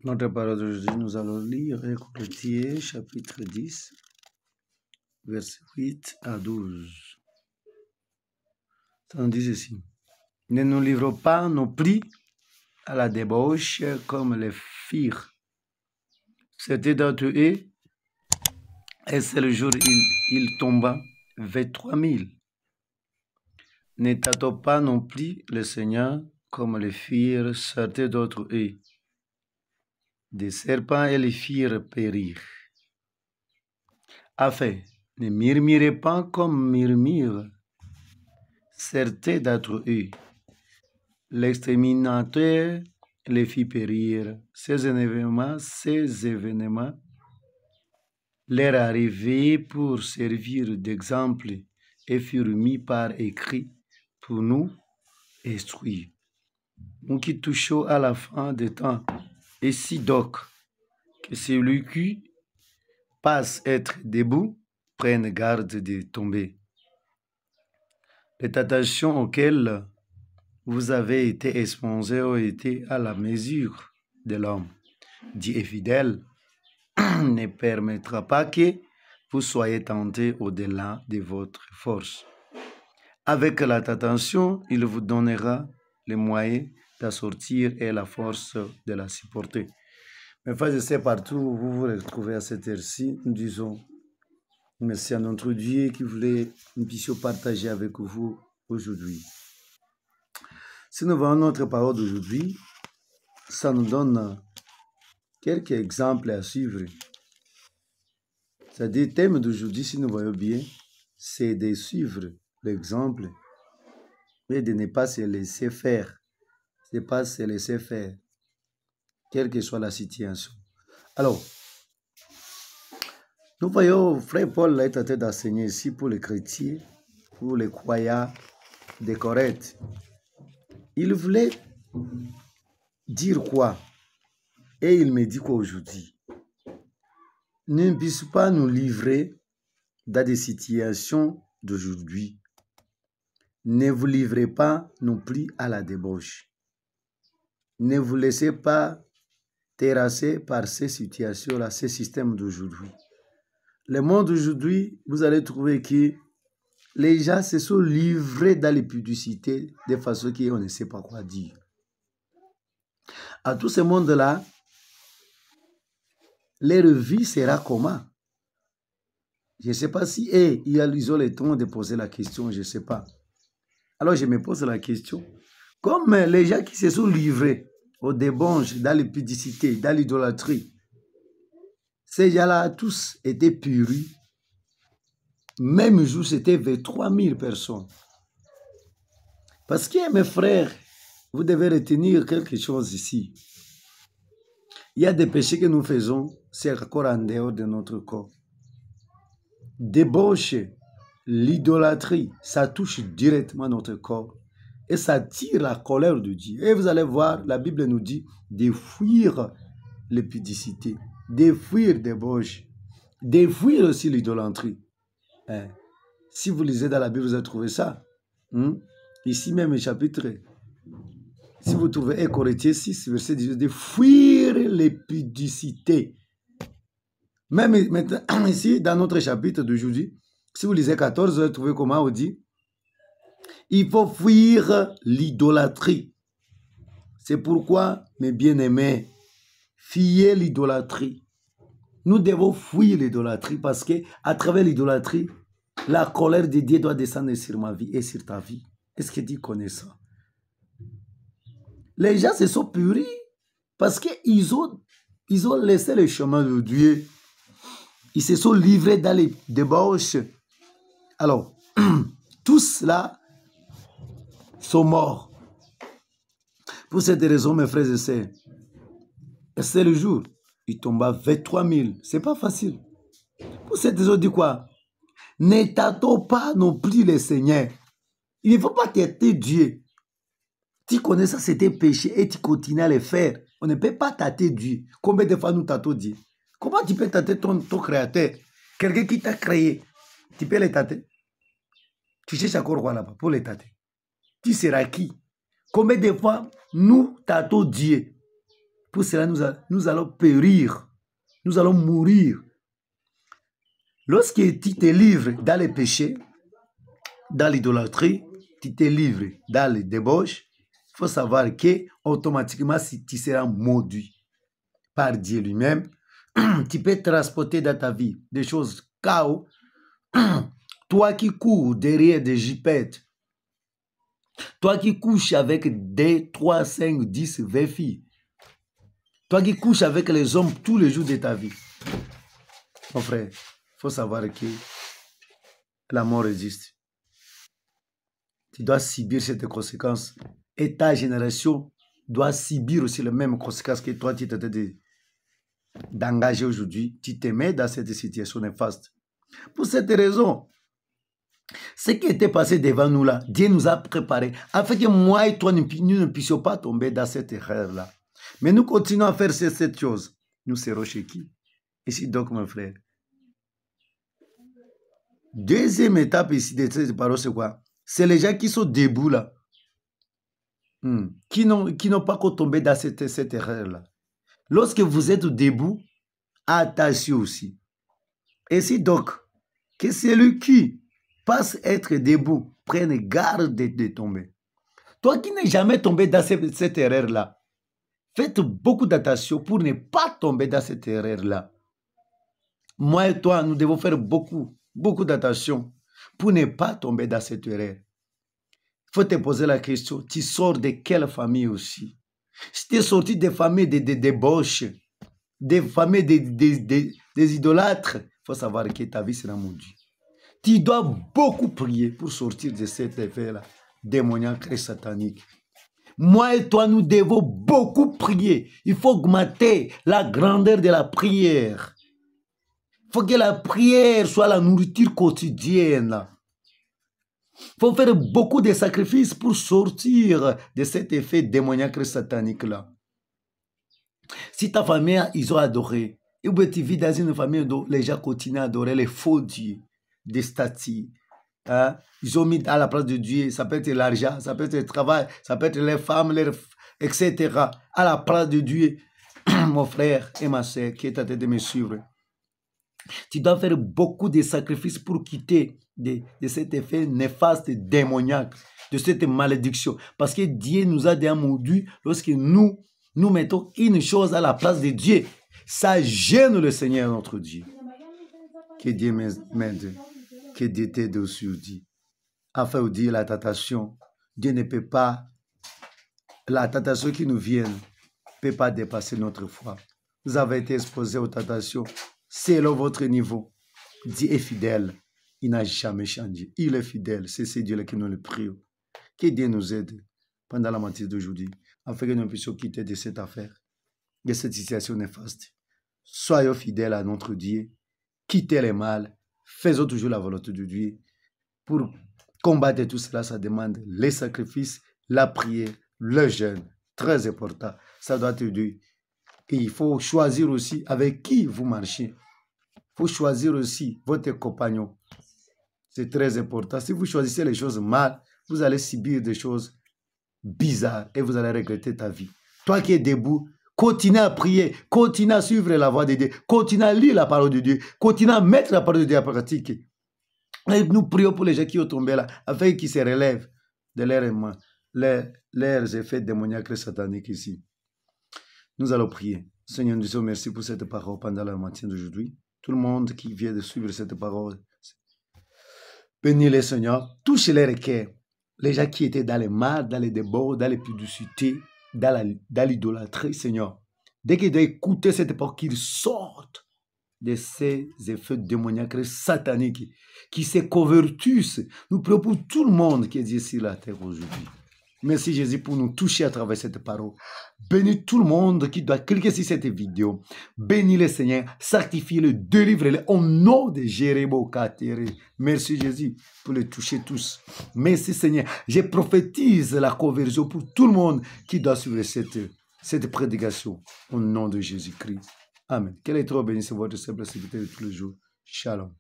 Notre parole d'aujourd'hui, nous allons lire Corinthiens chapitre 10, versets 8 à 12. Ça nous dit ceci. Ne nous livrons pas non plus à la débauche comme les firent. C'était d'entre eux, et c'est le jour il tomba 23 000. Ne tâtons pas non plus le Seigneur comme les firent certains d'entre eux. Des serpents et les firent périr. Enfin, ne murmurez pas comme murmurent certains d'entre eux. L'exterminateur les fit périr. Ces événements leur arrivaient pour servir d'exemple et furent mis par écrit pour nous instruire. Nous qui touchons à la fin des temps, et si donc que celui qui passe être debout prenne garde de tomber. Les tentations auxquelles vous avez été exposés ont été à la mesure de l'homme. Dieu est fidèle, ne permettra pas que vous soyez tentés au-delà de votre force. Avec la tentation, il vous donnera les moyens d'assortir et la force de la supporter. Mes frères et sœurs, partout où vous vous retrouvez à cette heure-ci, nous disons merci à notre Dieu qui voulait nous puissions partager avec vous aujourd'hui. Si nous voyons notre parole d'aujourd'hui, ça nous donne quelques exemples à suivre. C'est-à-dire, le thème d'aujourd'hui, si nous voyons bien, c'est de suivre l'exemple et de ne pas se laisser faire. De ne pas se laisser faire, quelle que soit la situation. Alors, nous voyons, frère Paul est en train d'enseigner ici pour les chrétiens, pour les croyants de Corinthe. Il voulait dire quoi? Et il me dit quoi aujourd'hui? Ne puisse pas nous livrer dans des situations d'aujourd'hui. Ne vous livrez pas non plus à la débauche. Ne vous laissez pas terrasser par ces situations-là, ces systèmes d'aujourd'hui. Le monde d'aujourd'hui, vous allez trouver que les gens se sont livrés dans les publicités de façon qu'on ne sait pas quoi dire. À tout ce monde-là, leur vie sera comment? Je ne sais pas si ils ont le temps de poser la question, je ne sais pas. Alors je me pose la question. Comme les gens qui se sont livrés aux débauches, dans les publicités, dans l'idolâtrie, ces gens-là tous étaient puris. Même jour, c'était 23 000 personnes. Parce que, mes frères, vous devez retenir quelque chose ici. Il y a des péchés que nous faisons, c'est encore en dehors de notre corps. Débauche, l'idolâtrie, ça touche directement notre corps. Et ça tire la colère de Dieu. Et vous allez voir, la Bible nous dit de fuir les pudicités, de fuir des débauche, de fuir aussi l'idolâtrie. Si vous lisez dans la Bible, vous allez trouver ça. Ici même, le chapitre, si vous trouvez 1 Corinthiens 6, verset 18, de fuir les pudicités. Même maintenant, ici, dans notre chapitre d'aujourd'hui, si vous lisez 14, vous allez trouver comment on dit. Il faut fuir l'idolâtrie. C'est pourquoi, mes bien-aimés, fuyez l'idolâtrie. Nous devons fuir l'idolâtrie parce qu'à travers l'idolâtrie, la colère de Dieu doit descendre sur ma vie et sur ta vie. Est-ce que Dieu connaît ça? Les gens se sont puris parce qu'ils ont laissé le chemin de Dieu. Ils se sont livrés dans les débauches. Alors, tous là sont morts. Pour cette raison, mes frères et sœurs, c'est le jour, il tomba 23 000. C'est pas facile. Pour cette raison, dit quoi? Ne tâtons pas non plus le Seigneur. Il ne faut pas tâter Dieu. Tu connais ça, c'était péché et tu continues à le faire. On ne peut pas tâter Dieu. Combien de fois nous tâtons Dieu? Comment tu peux tâter ton créateur? Quelqu'un qui t'a créé, tu peux le tâter? Tu cherches encore quoi là-bas pour le tâter? Tu seras qui? Combien de fois nous tâtons Dieu? Pour cela, nous allons périr. Nous allons mourir. Lorsque tu te livres dans les péchés, dans l'idolâtrie, tu te livres dans les débauches, il faut savoir que automatiquement, si tu seras maudit par Dieu lui-même, tu peux transporter dans ta vie des choses chaos. Toi qui cours derrière des jipettes, toi qui couches avec des 3, 5, 10, 20 filles, toi qui couches avec les hommes tous les jours de ta vie, mon frère, il faut savoir que la mort existe. Tu dois subir cette conséquence. Et ta génération doit subir aussi les mêmes conséquences que toi, tu t'étais d'engager aujourd'hui. Tu te mets dans cette situation néfaste. Pour cette raison, ce qui était passé devant nous là, Dieu nous a préparé afin que moi et toi, nous ne puissions pas tomber dans cette erreur-là. Mais nous continuons à faire cette chose. Nous serons chez qui? Ici donc, mon frère. Deuxième étape ici de cette parole, c'est quoi? C'est les gens qui sont debout là. Qui n'ont pas qu'à tomber dans cette erreur-là. Lorsque vous êtes debout, attention aussi. Et si donc, que celui qui passe être debout prenne garde de tomber. Toi qui n'es jamais tombé dans cette erreur-là, faites beaucoup d'attention pour ne pas tomber dans cette erreur-là. Moi et toi, nous devons faire beaucoup d'attention pour ne pas tomber dans cette erreur. Il faut te poser la question, tu sors de quelle famille aussi? Si tu es sorti des familles de débauches, des familles des idolâtres, il faut savoir que ta vie sera maudite. Tu dois beaucoup prier pour sortir de cet effet-là, démoniaque et satanique. Moi et toi, nous devons beaucoup prier. Il faut augmenter la grandeur de la prière. Il faut que la prière soit la nourriture quotidienne. Il faut faire beaucoup de sacrifices pour sortir de cet effet démoniaque et satanique-là. Si ta famille, ils ont adoré, et où tu vis dans une famille où les gens continuent à adorer les faux dieux, des statues. Hein? Ils ont mis à la place de Dieu, ça peut être l'argent, ça peut être le travail, ça peut être les femmes, etc. À la place de Dieu, mon frère et ma soeur qui est en train de me suivre. Tu dois faire beaucoup de sacrifices pour quitter de cet effet néfaste démoniaque, de cette malédiction. Parce que Dieu nous a déjà maudits lorsque nous mettons une chose à la place de Dieu. Ça gêne le Seigneur notre Dieu. Que Dieu m'aide, que Dieu t'aide aujourd'hui. Afin de dire la tentation, Dieu ne peut pas, la tentation qui nous vient ne peut pas dépasser notre foi. Vous avez été exposés aux tentations selon votre niveau. Dieu est fidèle. Il n'a jamais changé. Il est fidèle. C'est ce Dieu-là que nous le prions. Que Dieu nous aide pendant la matinée d'aujourd'hui, afin que nous puissions quitter de cette affaire, de cette situation néfaste. Soyons fidèles à notre Dieu. Quittez les mal. Faisons toujours la volonté de Dieu. Pour combattre tout cela, ça demande les sacrifices, la prière, le jeûne. Très important. Ça doit te dire. Et il faut choisir aussi avec qui vous marchez. Il faut choisir aussi votre compagnon. C'est très important. Si vous choisissez les choses mal, vous allez subir des choses bizarres et vous allez regretter ta vie. Toi qui es debout, continue à prier, continue à suivre la voie de Dieu, continue à lire la parole de Dieu, continue à mettre la parole de Dieu en pratique. Et nous prions pour les gens qui ont tombé là, afin qu'ils se relèvent de leurs effets démoniaques et sataniques ici. Nous allons prier. Seigneur, nous disons merci pour cette parole pendant la matinée d'aujourd'hui. Tout le monde qui vient de suivre cette parole, bénis-les, Seigneur. Touche les cœurs. Les gens qui étaient dans les mal, dans les débords, dans les publicités, dans l'idolâtrie, Seigneur. Dès qu'ils doivent écouter cette parole, qu'ils sortent de ces effets démoniaques et sataniques, qui se convertissent. Nous prions pour tout le monde qui est ici sur la terre aujourd'hui. Merci Jésus pour nous toucher à travers cette parole. Bénis tout le monde qui doit cliquer sur cette vidéo. Bénis le Seigneur, sanctifie-le, délivre-le au nom de Jérémie. Merci Jésus pour les toucher tous. Merci Seigneur. Je prophétise la conversion pour tout le monde qui doit suivre cette prédication au nom de Jésus-Christ. Amen. Quel est trop béni, c'est votre simple serviteur de tous les jours. Shalom.